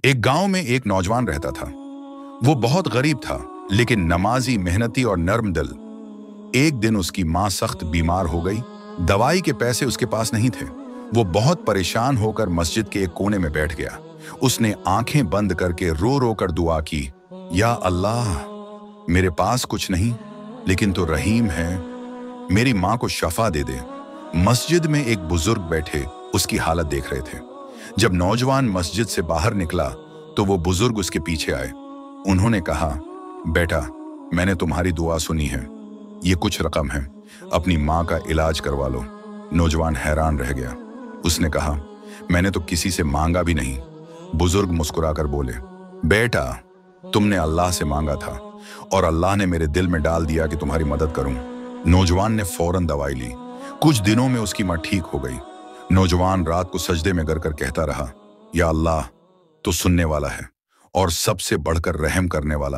एक गांव में एक नौजवान रहता था। वो बहुत गरीब था, लेकिन नमाजी, मेहनती और नर्म दिल। एक दिन उसकी माँ सख्त बीमार हो गई। दवाई के पैसे उसके पास नहीं थे। वो बहुत परेशान होकर मस्जिद के एक कोने में बैठ गया। उसने आंखें बंद करके रो रो कर दुआ की, या अल्लाह, मेरे पास कुछ नहीं, लेकिन तो रहीम है, मेरी माँ को शफा दे दे। मस्जिद में एक बुजुर्ग बैठे उसकी हालत देख रहे थे। जब नौजवान मस्जिद से बाहर निकला तो वो बुजुर्ग उसके पीछे आए। उन्होंने कहा, बेटा, मैंने तुम्हारी दुआ सुनी है, ये कुछ रकम है, अपनी माँ का इलाज करवा लो। नौजवान हैरान रह गया। उसने कहा, मैंने तो किसी से मांगा भी नहीं। बुजुर्ग मुस्कुराकर बोले, बेटा, तुमने अल्लाह से मांगा था और अल्लाह ने मेरे दिल में डाल दिया कि तुम्हारी मदद करूं। नौजवान ने फौरन दवाई ली। कुछ दिनों में उसकी माँ ठीक हो गई। नौजवान रात को सजदे में गिरकर कहता रहा, या अल्लाह, तो सुनने वाला है और सबसे बढ़कर रहम करने वाला।